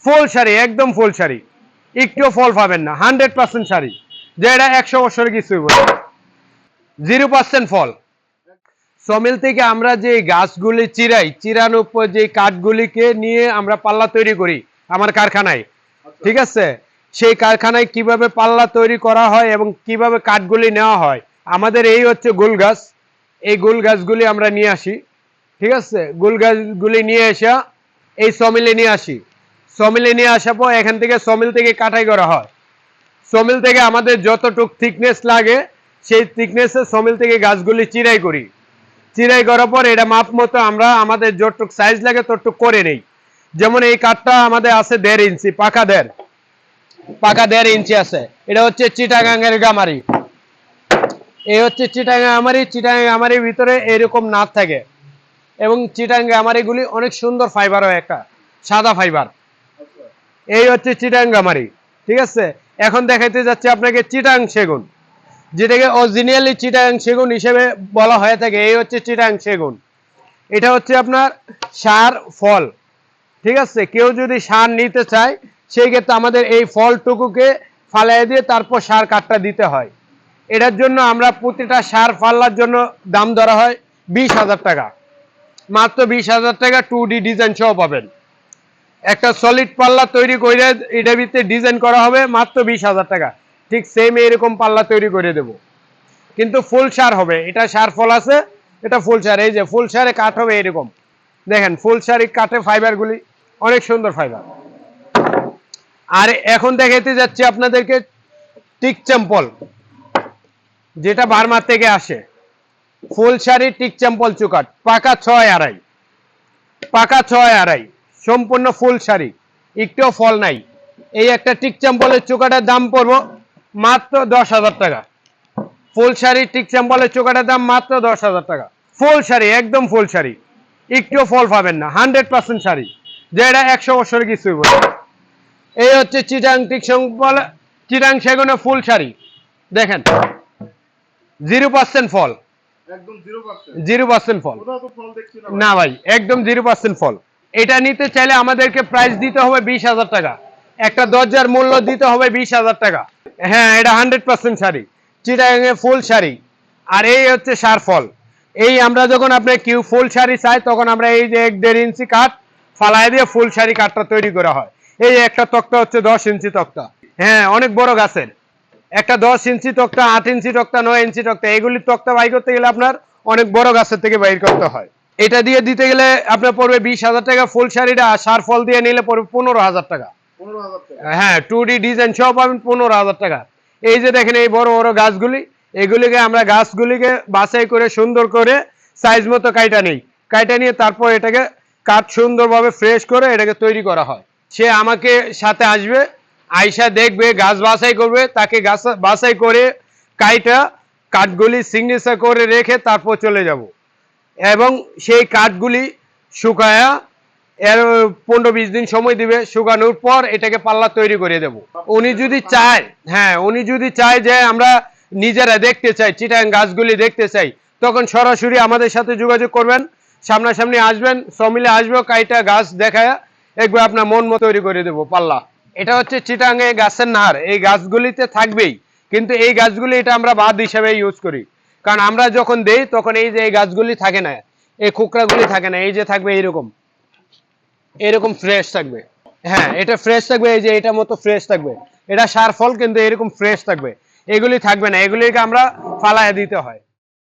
ফুল শাড়ি, একদম ফুল শাড়ি, একটুও ফল পাবেন না, 100% শাড়ি, যেটা 100 বছরের কিছুই বলে 0% ফল। সমিল থেকে আমরা যে গাছগুলি চিরানোর উপর যে কাঠগুলিকে নিয়ে আমরা পাল্লা তৈরি করি আমার কারখানায়, ঠিক আছে? সেই কারখানায় কিভাবে পাল্লা তৈরি করা হয় এবং কিভাবে কাঠগুলি নেওয়া হয়, আমাদের এই হচ্ছে গোল গাছ। এই গোল গাছগুলি আমরা নিয়ে আসি, ঠিক আছে? গোল গাছগুলি নিয়ে এসে এই সমিলে নিয়ে আসি। সমিলে নিয়ে আসার পর এখান থেকে সমিল থেকে কাটাই করা হয়। সমিল থেকে আমাদের যতটুক থিকনেস লাগে সেই থিকনেসে সমিল থেকে গাছগুলি চিরাই করি। চিরাই করার পর এটা মাপ মতো আমরা আমাদের যতটুক সাইজ লাগে ততটুক করে নেই। যেমন এই কাঠটা আমাদের আছে 1.5 ইঞ্চি, পাকা 1.5 ইঞ্চি আছে। এটা হচ্ছে চিটাগাঙ্গের গামারি। এই হচ্ছে চিটাগাং গামারি। চিটাগাং গামারির ভিতরে এরকম নাট থাকে এবং চিটাগাং গামারিগুলি অনেক সুন্দর ফাইবার হয়, একটা সাদা ফাইবার। এই হচ্ছে চিটাগাং গামারি, ঠিক আছে? এখন দেখাইতে যাচ্ছে আপনাকে চিটাগাং সেগুন, যেটাকে অরিজিনালি চিটাগাং সেগুন হিসেবে বলা হয়ে থাকে। এই হচ্ছে চিটাগাং সেগুন। এটা হচ্ছে আপনার সার ফল, ঠিক আছে? কেউ যদি সার নিতে চায় সেই ক্ষেত্রে আমাদের এই ফলটুকুকে ফালাই দিয়ে তারপর সার কাঠটা দিতে হয়। এটার জন্য আমরা প্রতিটা সার ফাল্লার জন্য দাম ধরা হয় 20,000 টাকা, মাত্র 20,000 টাকা 2D ডিজাইন সহ পাবেন। একটা সলিড পাল্লা তৈরি করে এটার ভিতরে ডিজাইন করা হবে মাত্র 20,000 টাকা। ঠিক সেম এরকম পাল্লা তৈরি করে দেব, কিন্তু ফুল সার হবে। এটা সার ফল আছে, এটা ফুল সার। এই যে ফুল সারে কাঠ হবে এরকম, দেখেন ফুল সারি কাঠের ফাইবারগুলি অনেক সুন্দর ফাইবার। আর এখন দেখাইতে যাচ্ছি আপনাদেরকে টিক চ্যাম্পল, যেটা বার্মা থেকে আসে। ফুল শাড়ি টিক চ্যাম্পল চুকাট, পাকা 6.5, পাকা 6.5, সম্পূর্ণ ফুল শাড়ি, একটুও ফল নাই। এই একটা টিক চ্যাম্পলের চুকাটার দাম পড়বো মাত্র 10,000 টাকা। ফুল শাড়ি টিক চ্যাম্পলের চুকাটার দাম মাত্র 10,000 টাকা। ফুল শাড়ি, একদম ফুল শাড়ি, একটুও ফল পাবেন না, 100% শাড়ি, যেটা 100 বছরের কিছুই বলে। এই হচ্ছে চিটাং টিক চ্যাম্পল, চিটাং সেগুনের ফুল শাড়ি, দেখেন 0% ফল, একদম 0%। 0% ফল। কোথাও তো ফল দেখছি না না ভাই, একদম 0% ফল। এটা নিতে চাইলে আমাদেরকে প্রাইস দিতে হবে 20,000 টাকা, একটা দরজার মূল্য দিতে হবে 20,000 টাকা। হ্যাঁ, এটা 100% শাড়ি, চিটাগাংয়ে ফুল শাড়ি। আর এই হচ্ছে সার ফল। এই আমরা যখন আপনার কিউ ফুল শাড়ি চাই তখন আমরা এই যে 1.5 ইঞ্চি কাঠ ফালাই দিয়ে ফুল শাড়ি কাঠটা তৈরি করা হয়। এই একটা তক্তা হচ্ছে 10 ইঞ্চি তক্তা, হ্যাঁ অনেক বড় গাছের। একটা 10 ইঞ্চি তক্তা, 8 ইঞ্চি তক্তা, 9 ইঞ্চি তক্তা, এগুলি তক্তা বাই করতে গেলে আপনার অনেক বড় গাছের থেকে বাইর করতে হয়। এটা দিয়ে দিতে গেলে আপনার পড়বে 20,000 টাকা। ফুল শাড়িটা সার ফল দিয়ে নিলে পড়বে 15,000 টাকা। 15,000 টাকা। হ্যাঁ, 2D ডিজাইন সহ পাবেন 15,000 টাকা। এই যে দেখেন এই বড় বড় গাছগুলি, এগুলিকে আমরা গাছগুলিকে বাছাই করে সুন্দর করে সাইজ মতো কাইটা নেই, কাইটা নিয়ে তারপর এটাকে কাঠ সুন্দরভাবে ফ্রেশ করে এটাকে তৈরি করা হয়। সে আমাকে সাথে আসবে, আয়সা দেখবে, গাছ বাছাই করবে, তাকে গাছ বাছাই করে কাইটা কাঠগুলি সিগনেচার করে রেখে তারপর চলে যাব এবং সেই কাঠগুলি শুকায়া এর 15-20 দিন সময় দিবে। শুকানোর পর এটাকে পাল্লা তৈরি করে দেব। উনি যদি চায়, হ্যাঁ উনি যদি চায় যে আমরা নিজেরা দেখতে চাই, চিটাং গাছগুলি দেখতে চাই, তখন সরাসরি আমাদের সাথে যোগাযোগ করবেন, সামনাসামনি আসবেন, সমিলে আসবো, কাইটা গাছ দেখায় একবার আপনার মন মতো তৈরি করে দেবো পাল্লা। এটা হচ্ছে চিটাঙে গাছের নার, এই গাছগুলিতে থাকবেই, কিন্তু এই গাছগুলি এটা আমরা বাদ হিসাবে ইউজ করি। কারণ আমরা যখন দেই তখন এই যে এই গাছগুলি থাকে না, এই কুকড়াগুলি থাকে না, এই যে থাকবে এইরকম, এরকম ফ্রেশ থাকবে। হ্যাঁ, এটা ফ্রেশ থাকবে, এই যে এটা মতো ফ্রেশ থাকবে। এটা সার ফল কিন্তু এরকম ফ্রেশ থাকবে, এগুলি থাকবে না, এগুলিকে আমরা ফালায় দিতে হয়।